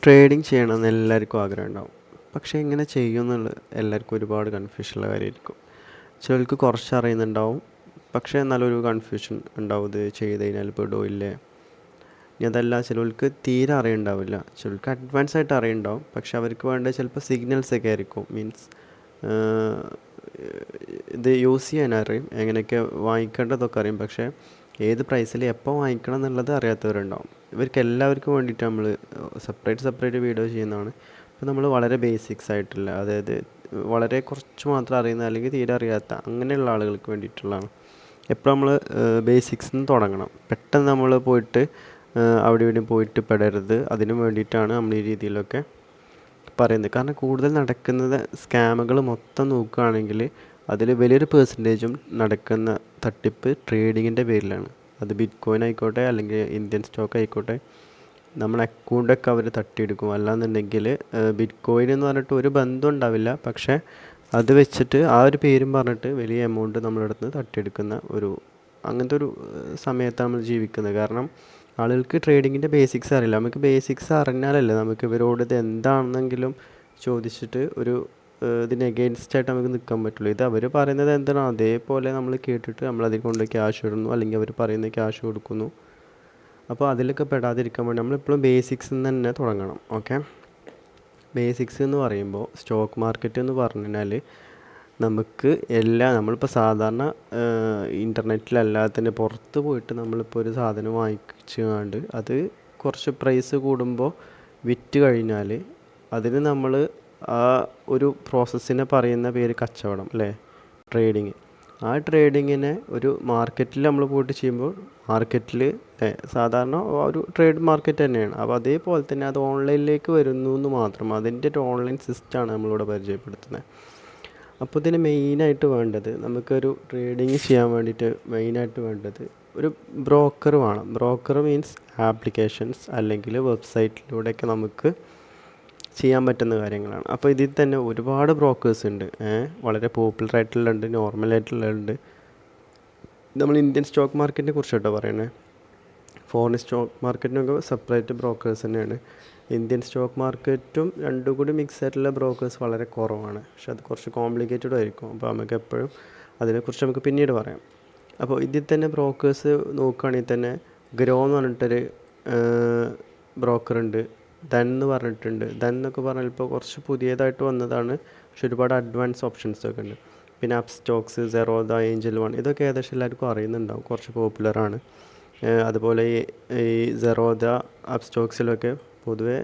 Trading ചെയ്യണമെന്ന് എല്ലാവർക്കും ആഗ്രഹം ഉണ്ടാവും. പക്ഷേ എങ്ങനെ ചെയ്യുമെന്നുള്ളത് എല്ലാവർക്കും ഒരുപാട് കൺഫ്യൂഷനുള്ള കാര്യമായിരിക്കും. ചിലർക്ക് കുറച്ച് അറിയുന്നുണ്ടാവും, പക്ഷേ നല്ലൊരു കൺഫ്യൂഷൻ ഉണ്ടാവും, ഇത് ചെയ്ത് കഴിഞ്ഞാൽ പെടുമോ ഇല്ലേ. ഇനി അതല്ല, ചിലർക്ക് തീരെ അറിയുണ്ടാവില്ല, ചിലർക്ക് അഡ്വാൻസ് ആയിട്ട് അറിയുണ്ടാവും, പക്ഷെ അവർക്ക് വേണ്ട ചിലപ്പോൾ സിഗ്നൽസ് ഒക്കെ ആയിരിക്കും. മീൻസ് ഇത് യൂസ് ചെയ്യാൻ അറിയും, എങ്ങനെയൊക്കെ വാങ്ങിക്കേണ്ടതൊക്കെ അറിയും, പക്ഷേ ഏത് പ്രൈസിൽ എപ്പോൾ വാങ്ങിക്കണം എന്നുള്ളത് അറിയാത്തവരുണ്ടാവും. ഇവർക്ക് എല്ലാവർക്കും വേണ്ടിയിട്ട് നമ്മൾ സെപ്പറേറ്റ് വീഡിയോ ചെയ്യുന്നതാണ്. ഇപ്പോൾ നമ്മൾ വളരെ ബേസിക്സ് ആയിട്ടുള്ള, അതായത് വളരെ കുറച്ച് മാത്രം അറിയുന്ന അല്ലെങ്കിൽ തീരെ അറിയാത്ത അങ്ങനെയുള്ള ആളുകൾക്ക് വേണ്ടിയിട്ടുള്ളതാണ്. എപ്പോൾ നമ്മൾ ബേസിക്സിൽ നിന്ന് തുടങ്ങണം. പെട്ടെന്ന് നമ്മൾ പോയിട്ട് അവിടെ ഇവിടെ പോയിട്ട് പെടരുത്. അതിനു വേണ്ടിയിട്ടാണ് നമ്മൾ ഈ രീതിയിലൊക്കെ പറയുന്നത്. കാരണം കൂടുതൽ നടക്കുന്നത് സ്കാമുകൾ മൊത്തം നോക്കുകയാണെങ്കിൽ അതിൽ വലിയൊരു പെർസെൻറ്റേജും നടക്കുന്ന തട്ടിപ്പ് ട്രേഡിങ്ങിൻ്റെ പേരിലാണ്. അത് ബിറ്റ് കോയിൻ ആയിക്കോട്ടെ അല്ലെങ്കിൽ ഇന്ത്യൻ സ്റ്റോക്ക് ആയിക്കോട്ടെ, നമ്മുടെ അക്കൗണ്ടൊക്കെ അവർ തട്ടിയെടുക്കും. അല്ലാന്നുണ്ടെങ്കിൽ ബിറ്റ് കോയിൻ എന്ന് പറഞ്ഞിട്ട് ഒരു ബന്ധം ഉണ്ടാവില്ല, പക്ഷേ അത് വെച്ചിട്ട് ആ ഒരു പേരും പറഞ്ഞിട്ട് വലിയ എമൗണ്ട് നമ്മുടെ അടുത്ത് തട്ടിയെടുക്കുന്ന അങ്ങനത്തെ ഒരു സമയത്താണ് നമ്മൾ ജീവിക്കുന്നത്. കാരണം ആളുകൾക്ക് ട്രേഡിങ്ങിൻ്റെ ബേസിക്സ് അറിയില്ല. നമുക്ക് ബേസിക്സ് അറിഞ്ഞാലല്ലേ നമുക്ക് ഇവരോട് ഇത് എന്താണെന്നെങ്കിലും ചോദിച്ചിട്ട് ഇതിന് എഗെയിൻസ്റ്റ് ആയിട്ട് നമുക്ക് നിൽക്കാൻ പറ്റുള്ളൂ. ഇത് അവർ പറയുന്നത് എന്താണോ അതേപോലെ നമ്മൾ കേട്ടിട്ട് നമ്മളതിൽ കൊണ്ട് ക്യാഷ് ഇടുന്നു, അല്ലെങ്കിൽ അവർ പറയുന്ന ക്യാഷ് കൊടുക്കുന്നു. അപ്പോൾ അതിലൊക്കെ പെടാതിരിക്കാൻ വേണ്ടി നമ്മളെപ്പോഴും ബേസിക്സിൽ നിന്ന് തന്നെ തുടങ്ങണം. ഓക്കെ, ബേസിക്സ് എന്ന് പറയുമ്പോൾ സ്റ്റോക്ക് മാർക്കറ്റ് എന്ന് പറഞ്ഞാൽ നമുക്ക് നമ്മളിപ്പോൾ സാധാരണ ഇൻ്റർനെറ്റിലല്ലാതെ തന്നെ പുറത്ത് പോയിട്ട് നമ്മളിപ്പോൾ ഒരു സാധനം വാങ്ങിച്ചുകൊണ്ട് അത് കുറച്ച് പ്രൈസ് കൂടുമ്പോൾ വിറ്റ് കഴിഞ്ഞാൽ അതിന് നമ്മൾ ആ ഒരു പ്രോസസ്സിനെ പറയുന്ന പേര് കച്ചവടം, അല്ലേ, ട്രേഡിങ്. ആ ട്രേഡിങ്ങിനെ ഒരു മാർക്കറ്റിൽ നമ്മൾ പോയിട്ട് ചെയ്യുമ്പോൾ മാർക്കറ്റിൽ സാധാരണ ഒരു ട്രേഡ് മാർക്കറ്റ് തന്നെയാണ്. അപ്പോൾ അതേപോലെ തന്നെ അത് ഓൺലൈനിലേക്ക് വരുന്നു എന്ന് മാത്രം. അതിൻ്റെ ഒരു ഓൺലൈൻ സിസ്റ്റമാണ് നമ്മളിവിടെ പരിചയപ്പെടുത്തുന്നത്. അപ്പോൾ ഇതിന് മെയിനായിട്ട് വേണ്ടത്, നമുക്കൊരു ട്രേഡിങ് ചെയ്യാൻ വേണ്ടിയിട്ട് മെയിനായിട്ട് വേണ്ടത് ഒരു ബ്രോക്കർ വേണം. ബ്രോക്കർ മീൻസ് ആപ്ലിക്കേഷൻസ് അല്ലെങ്കിൽ വെബ്സൈറ്റിലൂടെയൊക്കെ നമുക്ക് ചെയ്യാൻ പറ്റുന്ന കാര്യങ്ങളാണ്. അപ്പോൾ ഇതിൽ തന്നെ ഒരുപാട് ബ്രോക്കേഴ്സ് ഉണ്ട്. വളരെ പോപ്പുലർ ആയിട്ടുള്ളുണ്ട്, നോർമലായിട്ടുള്ളുണ്ട്. നമ്മൾ ഇന്ത്യൻ സ്റ്റോക്ക് മാർക്കറ്റിനെ കുറിച്ചാട്ടോ പറയുന്നത്. ഫോറിൻ സ്റ്റോക്ക് മാർക്കറ്റിനൊക്കെ സെപ്പറേറ്റ് ബ്രോക്കേഴ്സ് തന്നെയാണ്. ഇന്ത്യൻ സ്റ്റോക്ക് മാർക്കറ്റും രണ്ടും കൂടി മിക്സ് ആയിട്ടുള്ള ബ്രോക്കേഴ്സ് വളരെ കുറവാണ്. പക്ഷെ അത് കുറച്ച് കോംപ്ലിക്കേറ്റഡ് ആയിരിക്കും. അപ്പോൾ നമുക്ക് എപ്പോഴും അതിനെക്കുറിച്ച് നമുക്ക് പിന്നീട് പറയാം. അപ്പോൾ ഇതിൽ തന്നെ ബ്രോക്കേഴ്സ് നോക്കുകയാണെങ്കിൽ തന്നെ ഗ്രോ എന്ന് പറഞ്ഞിട്ടൊരു ബ്രോക്കറുണ്ട്, ധൻ എന്ന് പറഞ്ഞിട്ടുണ്ട്. ധൻ എന്നൊക്കെ പറഞ്ഞാൽ ഇപ്പോൾ കുറച്ച് പുതിയതായിട്ട് വന്നതാണ്, പക്ഷെ ഒരുപാട് അഡ്വാൻസ് ഓപ്ഷൻസ് ഒക്കെ ഉണ്ട്. പിന്നെ അപ്സ്റ്റോക്സ്, സെറോദ, ഏഞ്ചൽ വൺ, ഇതൊക്കെ ഏകദേശം എല്ലാവർക്കും അറിയുന്നുണ്ടാവും, കുറച്ച് പോപ്പുലറാണ്. അതുപോലെ ഈ സെറോദ, അപ്സ്റ്റോക്സിലൊക്കെ പൊതുവെ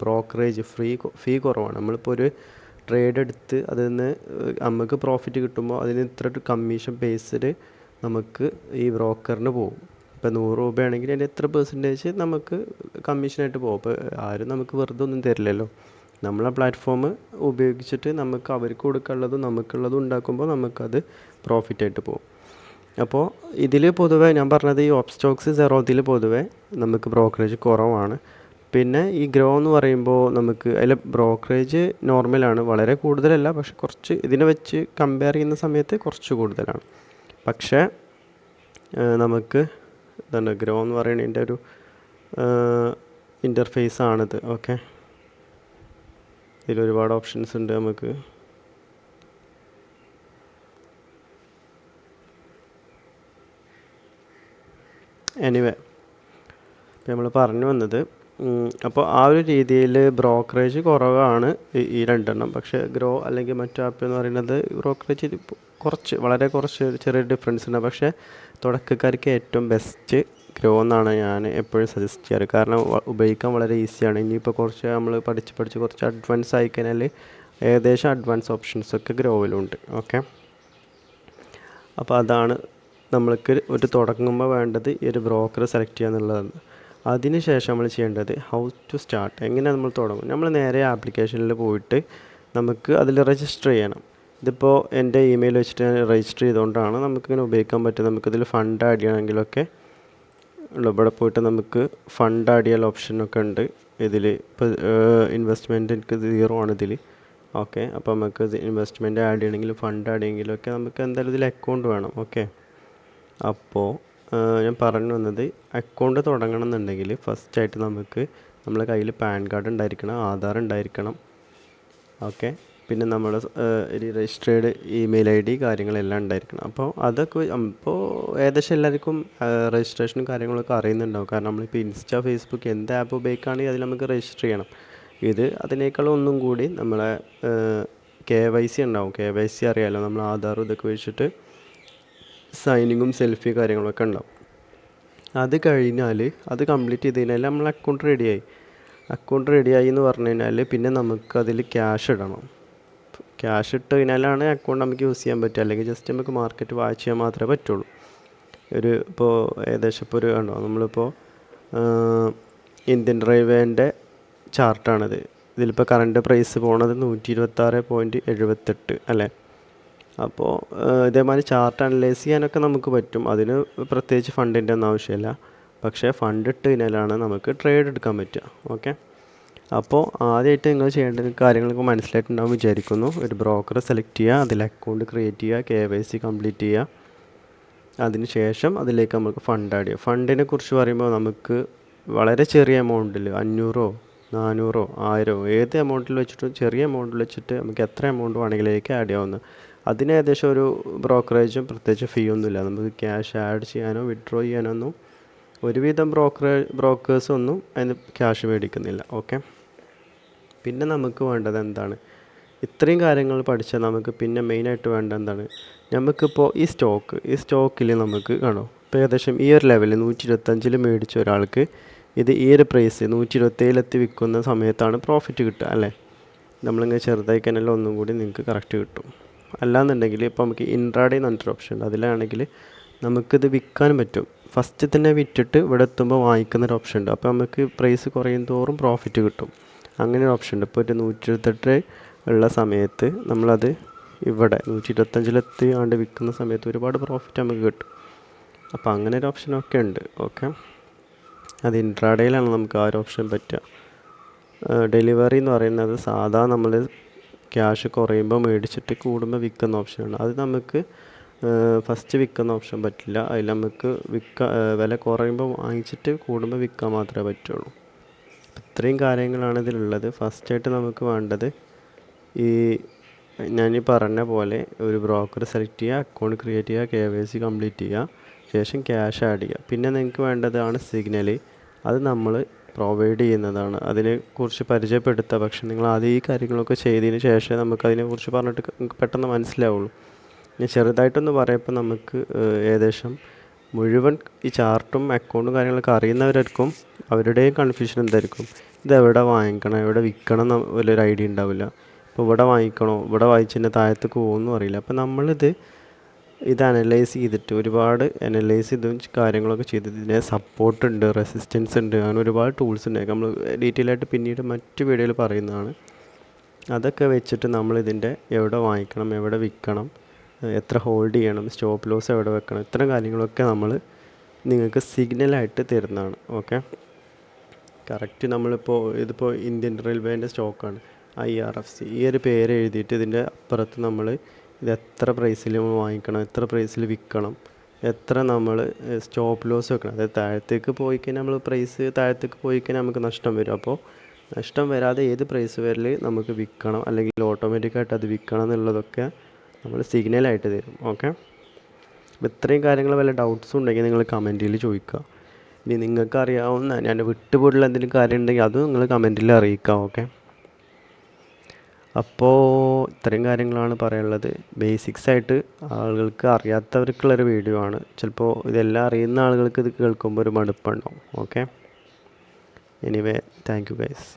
ബ്രോക്കറേജ് ഫീ കുറവാണ്. നമ്മളിപ്പോൾ ഒരു ട്രേഡ് എടുത്ത് അതിൽ നിന്ന് നമുക്ക് പ്രോഫിറ്റ് കിട്ടുമ്പോൾ അതിന് ഇത്ര കമ്മീഷൻ ബേസിൽ നമുക്ക് ഈ ബ്രോക്കറിന് പോകും. ഇപ്പോൾ 100 രൂപയാണെങ്കിൽ അതിൻ്റെ എത്ര പെർസെൻറ്റേജ് നമുക്ക് കമ്മീഷനായിട്ട് പോകും. അപ്പോൾ ആരും നമുക്ക് വെറുതെ ഒന്നും തരില്ലല്ലോ. നമ്മളെ പ്ലാറ്റ്ഫോം ഉപയോഗിച്ചിട്ട് നമുക്ക് അവർക്ക് കൊടുക്കാനുള്ളതും നമുക്കുള്ളതും ഉണ്ടാക്കുമ്പോൾ നമുക്കത് പ്രോഫിറ്റായിട്ട് പോകും. അപ്പോൾ ഇതിൽ പൊതുവെ ഞാൻ പറഞ്ഞത് ഈ ഓപ്സ്റ്റോക്സ്, സെറോദിൽ പൊതുവെ നമുക്ക് ബ്രോക്കറേജ് കുറവാണ്. പിന്നെ ഈ ഗ്രോ എന്ന് പറയുമ്പോൾ നമുക്ക് അതിൽ ബ്രോക്കറേജ് നോർമലാണ്, വളരെ കൂടുതലല്ല, പക്ഷെ കുറച്ച് ഇതിനെ വെച്ച് കമ്പയർ ചെയ്യുന്ന സമയത്ത് കുറച്ച് കൂടുതലാണ്. പക്ഷേ നമുക്ക് എന്താണ് ഗ്രോ എന്ന് പറയുന്നതിൻ്റെ ഒരു ഇൻ്റർഫേസ് ആണിത്. ഓക്കെ, ഇതിലൊരുപാട് ഓപ്ഷൻസ് ഉണ്ട് നമുക്ക്. എനിവേ, ഇപ്പോൾ നമ്മൾ പറഞ്ഞു വന്നത്, അപ്പോൾ ആ ഒരു രീതിയിൽ ബ്രോക്കറേജ് കുറവാണ് ഈ രണ്ടെണ്ണം. പക്ഷേ ഗ്രോ അല്ലെങ്കിൽ മറ്റു ആപ്പ് എന്ന് പറയുന്നത് ബ്രോക്കറേജ് വളരെ കുറച്ച് ചെറിയ ഡിഫറൻസ് ഉണ്ട്. പക്ഷേ തുടക്കക്കാർക്ക് ഏറ്റവും ബെസ്റ്റ് ഗ്രോ എന്നാണ് ഞാൻ എപ്പോഴും സജസ്റ്റ് ചെയ്യാറ്. കാരണം ഉപയോഗിക്കാൻ വളരെ ഈസിയാണ്. ഇനിയിപ്പോൾ കുറച്ച് നമ്മൾ പഠിച്ച് കുറച്ച് അഡ്വാൻസ് ആയിക്കഴിഞ്ഞാൽ ഏകദേശം അഡ്വാൻസ് ഓപ്ഷൻസൊക്കെ ഗ്രോയിലുണ്ട്. ഓക്കെ, അപ്പോൾ അതാണ് നമ്മൾക്ക് ഒരു തുടങ്ങുമ്പോൾ വേണ്ടത്, ഈ ഒരു ബ്രോക്കർ സെലക്ട് ചെയ്യുക എന്നുള്ളതാണ്. അതിനുശേഷം നമ്മൾ ചെയ്യേണ്ടത് ഹൗ ടു സ്റ്റാർട്ട്, എങ്ങനെ നമ്മൾ തുടങ്ങും. നമ്മൾ നേരെ ആപ്ലിക്കേഷനിൽ പോയിട്ട് നമുക്ക് അതിൽ രജിസ്റ്റർ ചെയ്യണം. ഇതിപ്പോൾ എൻ്റെ ഇമെയിൽ വെച്ചിട്ട് ഞാൻ രജിസ്റ്റർ ചെയ്തുകൊണ്ടാണ് നമുക്കിങ്ങനെ ഉപയോഗിക്കാൻ പറ്റും. നമുക്കിതിൽ ഫണ്ട് ആഡ് ചെയ്യണമെങ്കിലൊക്കെ ഇവിടെ പോയിട്ട് നമുക്ക് ഫണ്ട് ആഡ് ചെയ്യാൻ ഓപ്ഷനൊക്കെ ഉണ്ട്. ഇതിൽ ഇപ്പോൾ ഇൻവെസ്റ്റ്മെൻറ്റ് എനിക്ക് 0 ആണ് ഇതിൽ. ഓക്കെ, അപ്പോൾ നമുക്ക് ഇൻവെസ്റ്റ്മെൻറ്റ് ആഡ് ചെയ്യണമെങ്കിലും ഫണ്ട് ആഡ് ചെയ്യണമെങ്കിലും ഒക്കെ നമുക്ക് എന്തായാലും ഇതിൽ അക്കൗണ്ട് വേണം. ഓക്കെ, അപ്പോൾ ഞാൻ പറഞ്ഞു വന്നത്, അക്കൗണ്ട് തുടങ്ങണം എന്നുണ്ടെങ്കിൽ ഫസ്റ്റായിട്ട് നമുക്ക് നമ്മളെ കയ്യിൽ പാൻ കാർഡ് ഉണ്ടായിരിക്കണം, ആധാർ ഉണ്ടായിരിക്കണം. ഓക്കെ, പിന്നെ നമ്മൾ ഒരു രജിസ്റ്റേർഡ് ഇമെയിൽ ID കാര്യങ്ങളെല്ലാം ഉണ്ടായിരിക്കണം. അപ്പോൾ അതൊക്കെ ഇപ്പോൾ ഏകദേശം എല്ലാവർക്കും രജിസ്ട്രേഷനും കാര്യങ്ങളൊക്കെ അറിയുന്നുണ്ടാവും. കാരണം നമ്മളിപ്പോൾ ഇൻസ്റ്റ, ഫേസ്ബുക്ക് എന്ത് ആപ്പ് ഉപയോഗിക്കുകയാണെങ്കിൽ അതിൽ നമുക്ക് രജിസ്റ്റർ ചെയ്യണം. ഇത് അതിനേക്കാളും ഒന്നും കൂടി നമ്മളെ KYC ഉണ്ടാവും. KYC അറിയാമല്ലോ, നമ്മൾ ആധാറും ഇതൊക്കെ വെച്ചിട്ട് സൈനിങ്ങും സെൽഫി കാര്യങ്ങളൊക്കെ ഉണ്ടാവും. അത് കഴിഞ്ഞാൽ അത് കംപ്ലീറ്റ് ചെയ്ത് കഴിഞ്ഞാൽ നമ്മൾ അക്കൗണ്ട് റെഡിയായി എന്ന് പറഞ്ഞു കഴിഞ്ഞാൽ പിന്നെ നമുക്ക് അതിൽ ക്യാഷ് ഇടണം. ക്യാഷ് ഇട്ട് കഴിഞ്ഞാലാണ് അക്കൗണ്ട് നമുക്ക് യൂസ് ചെയ്യാൻ പറ്റുക. അല്ലെങ്കിൽ ജസ്റ്റ് നമുക്ക് മാർക്കറ്റ് വാച്ച് ചെയ്യാൻ മാത്രമേ പറ്റുള്ളൂ. ഇപ്പോൾ ഏകദേശം ഇപ്പോൾ കണ്ടോ, നമ്മളിപ്പോൾ ഇന്ത്യൻ റെയിൽവേൻ്റെ ചാർട്ടാണിത്. ഇതിലിപ്പോൾ കറണ്ട് പ്രൈസ് പോണത് 126.78 അല്ലേ. അപ്പോൾ ഇതേമാതിരി ചാർട്ട് അനലൈസ് ചെയ്യാനൊക്കെ നമുക്ക് പറ്റും. അതിന് പ്രത്യേകിച്ച് ഫണ്ടിൻ്റെ ഒന്നും ആവശ്യമില്ല. പക്ഷേ ഫണ്ട് ഇട്ട് കഴിഞ്ഞാലാണ് നമുക്ക് ട്രേഡ് എടുക്കാൻ പറ്റുക. ഓക്കെ, അപ്പോൾ ആദ്യമായിട്ട് നിങ്ങൾ ചെയ്യേണ്ട കാര്യങ്ങളൊക്കെ മനസ്സിലായിട്ടുണ്ടാവും വിചാരിക്കുന്നു. ഒരു ബ്രോക്കറെ സെലക്ട് ചെയ്യുക, അതിൽ അക്കൗണ്ട് ക്രിയേറ്റ് ചെയ്യുക, KYC കംപ്ലീറ്റ് ചെയ്യുക. അതിന് ശേഷം അതിലേക്ക് നമുക്ക് ഫണ്ട് ആഡ് ചെയ്യുക. ഫണ്ടിനെ കുറിച്ച് പറയുമ്പോൾ നമുക്ക് വളരെ ചെറിയ എമൗണ്ടിൽ 500, 400, 1000 ഏത് എമൗണ്ടിൽ വെച്ചിട്ട് ചെറിയ എമൗണ്ടിൽ വെച്ചിട്ട് നമുക്ക് എത്ര എമൗണ്ട് വേണമെങ്കിലേക്ക് ആഡ് ചെയ്യാവുന്ന. അതിന് ഏകദേശം ഒരു ബ്രോക്കറേജും പ്രത്യേകിച്ച് ഫീ ഒന്നുമില്ല. നമുക്ക് ക്യാഷ് ആഡ് ചെയ്യാനോ വിഡ്രോ ചെയ്യാനൊന്നും ഒരുവിധം ബ്രോക്കേഴ്സൊന്നും അതിന് ക്യാഷ് മേടിക്കുന്നില്ല. ഓക്കെ, പിന്നെ നമുക്ക് വേണ്ടത് എന്താണ്? ഇത്രയും കാര്യങ്ങൾ പഠിച്ചാൽ നമുക്ക് പിന്നെ മെയിനായിട്ട് വേണ്ട എന്താണ്? നമുക്കിപ്പോൾ ഈ സ്റ്റോക്കിൽ നമുക്ക് കാണോ, ഇപ്പോൾ ഏകദേശം ഈ ഒരു ലെവലിൽ 125 മേടിച്ച ഒരാൾക്ക് ഇത് ഈ ഒരു പ്രൈസ് 127 വിൽക്കുന്ന സമയത്താണ് പ്രോഫിറ്റ് കിട്ടുക അല്ലേ. നമ്മളിങ്ങനെ ചെറുതായി കഴിഞ്ഞാൽ ഒന്നും കൂടി നിങ്ങൾക്ക് കറക്റ്റ് കിട്ടും. അല്ലാന്നുണ്ടെങ്കിൽ ഇപ്പോൾ നമുക്ക് ഇൻട്രാഡേ എന്ന് പറഞ്ഞിട്ടൊരു ഓപ്ഷൻ ഉണ്ട്. അതിലാണെങ്കിൽ നമുക്കിത് വിൽക്കാൻ പറ്റും. ഫസ്റ്റ് തന്നെ വിറ്റിട്ട് ഇവിടെ എത്തുമ്പോൾ വാങ്ങിക്കുന്നൊരു ഓപ്ഷൻ ഉണ്ട്. അപ്പോൾ നമുക്ക് പ്രൈസ് കുറയും തോറും പ്രോഫിറ്റ് കിട്ടും. അങ്ങനെ ഒരു ഓപ്ഷൻ ഉണ്ട്. ഇപ്പോൾ ഒരു 128 ഉള്ള സമയത്ത് നമ്മളത് ഇവിടെ 125 ആണ്ട് വിൽക്കുന്ന സമയത്ത് ഒരുപാട് പ്രോഫിറ്റ് നമുക്ക് കിട്ടും. അപ്പോൾ അങ്ങനെ ഒരു ഓപ്ഷനൊക്കെ ഉണ്ട്. ഓക്കെ, അത് ഇൻട്രാഡേയിലാണ് നമുക്ക് ആ ഒരു ഓപ്ഷൻ പറ്റുക. ഡെലിവറി എന്ന് പറയുന്നത് സാധാ നമ്മൾ ക്യാഷ് കുറയുമ്പോൾ മേടിച്ചിട്ട് കൂടുമ്പോൾ വിൽക്കുന്ന ഓപ്ഷനാണ്. അത് നമുക്ക് ഫസ്റ്റ് വിൽക്കുന്ന ഓപ്ഷൻ പറ്റില്ല. അതിൽ നമുക്ക് വില കുറയുമ്പോൾ വാങ്ങിച്ചിട്ട് കൂടുമ്പോൾ വിൽക്കാൻ മാത്രമേ പറ്റുള്ളൂ. ഇത്രയും കാര്യങ്ങളാണ് ഇതിലുള്ളത്. ഫസ്റ്റായിട്ട് നമുക്ക് വേണ്ടത് ഞാൻ പറഞ്ഞ പോലെ ഒരു ബ്രോക്കർ സെലക്ട് ചെയ്യുക, അക്കൗണ്ട് ക്രിയേറ്റ് ചെയ്യുക, KYC കംപ്ലീറ്റ് ചെയ്യുക, ശേഷം ക്യാഷ് ആഡ് ചെയ്യുക. പിന്നെ നിങ്ങൾക്ക് വേണ്ടതാണ് സിഗ്നൽ. അത് നമ്മൾ പ്രൊവൈഡ് ചെയ്യുന്നതാണ്. അതിനെക്കുറിച്ച് പരിചയപ്പെടുത്തുക. പക്ഷേ നിങ്ങൾ ആദ്യം ഈ കാര്യങ്ങളൊക്കെ ചെയ്തതിന് ശേഷം നമുക്ക് അതിനെക്കുറിച്ച് പറഞ്ഞിട്ട് നിങ്ങൾക്ക് പെട്ടെന്ന് മനസ്സിലാവുള്ളൂ. ഞാൻ ചെറുതായിട്ടൊന്ന് പറയുമ്പോൾ നമുക്ക് ഏകദേശം മുഴുവൻ ഈ ചാർട്ടും അക്കൗണ്ടും കാര്യങ്ങളൊക്കെ അറിയുന്നവരായിരിക്കും അവരുടെയും കൺഫ്യൂഷൻ എന്തായിരിക്കും, ഇതെവിടെ വാങ്ങിക്കണം എവിടെ വിൽക്കണം എന്ന് വലിയൊരു ഐഡിയ ഉണ്ടാവില്ല. ഇപ്പോൾ ഇവിടെ വാങ്ങിക്കണോ, ഇവിടെ വായിച്ചതിൻ്റെ താഴത്തേക്ക് പോകുമെന്നും അറിയില്ല. അപ്പോൾ നമ്മളിത് അനലൈസ് ചെയ്തിട്ട് ഒരുപാട് അനലൈസ് ചെയ്തും കാര്യങ്ങളൊക്കെ ചെയ്തിട്ട് ഇതിനെ സപ്പോർട്ട് ഉണ്ട്, റെസിസ്റ്റൻസ് ഉണ്ട്, അങ്ങനെ ഒരുപാട് ടൂൾസ് ഉണ്ട്. നമ്മൾ ഡീറ്റെയിൽ ആയിട്ട് പിന്നീട് മറ്റു വീഡിയോയിൽ പറയുന്നതാണ്. അതൊക്കെ വെച്ചിട്ട് നമ്മളിതിൻ്റെ എവിടെ വാങ്ങിക്കണം, എവിടെ വിൽക്കണം, എത്ര ഹോൾഡ് ചെയ്യണം, സ്റ്റോപ്പ് ലോസ് എവിടെ വെക്കണം, ഇത്തരം കാര്യങ്ങളൊക്കെ നമ്മൾ നിങ്ങൾക്ക് സിഗ്നലായിട്ട് തരുന്നതാണ്. ഓക്കെ, കറക്റ്റ് നമ്മളിപ്പോൾ ഇതിപ്പോൾ ഇന്ത്യൻ റെയിൽവേൻ്റെ സ്റ്റോക്കാണ്, IRFC ഈ ഒരു പേര് എഴുതിയിട്ട് ഇതിൻ്റെ അപ്പുറത്ത് നമ്മൾ ഇത് എത്ര പ്രൈസിൽ നമ്മൾ വാങ്ങിക്കണം, എത്ര പ്രൈസിൽ വിൽക്കണം, എത്ര നമ്മൾ സ്റ്റോപ്പ് ലോസ് വെക്കണം. അതായത് താഴത്തേക്ക് പോയി കഴിഞ്ഞാൽ നമ്മൾ പ്രൈസ് താഴത്തേക്ക് പോയി കഴിഞ്ഞാൽ നമുക്ക് നഷ്ടം വരും. അപ്പോൾ നഷ്ടം വരാതെ ഏത് പ്രൈസ് വരൽ നമുക്ക് വിൽക്കണം, അല്ലെങ്കിൽ ഓട്ടോമാറ്റിക്കായിട്ട് അത് വിൽക്കണം എന്നുള്ളതൊക്കെ നമ്മൾ സിഗ്നലായിട്ട് തരും. ഓക്കെ, അപ്പോൾ ഇത്രയും കാര്യങ്ങൾ വല്ല ഡൗട്ട്സും ഉണ്ടെങ്കിൽ നിങ്ങൾ കമൻറ്റിൽ ചോദിക്കുക. ഇനി നിങ്ങൾക്ക് അറിയാവുന്ന ഞാൻ വിട്ടുപോയിട്ടുള്ള എന്തെങ്കിലും കാര്യം ഉണ്ടെങ്കിൽ അതും നിങ്ങൾ കമൻറ്റിൽ അറിയിക്കാം. ഓക്കെ, അപ്പോൾ ഇത്രയും കാര്യങ്ങളാണ് പറയാനുള്ളത്. ബേസിക്സ് ആയിട്ട് ആളുകൾക്ക് അറിയാത്തവർക്കുള്ളൊരു വീഡിയോ ആണ്. ചിലപ്പോൾ ഇതെല്ലാം അറിയുന്ന ആളുകൾക്ക് ഇത് കേൾക്കുമ്പോൾ ഒരു മടുപ്പുണ്ടാവും. Okay, anyway thank you guys.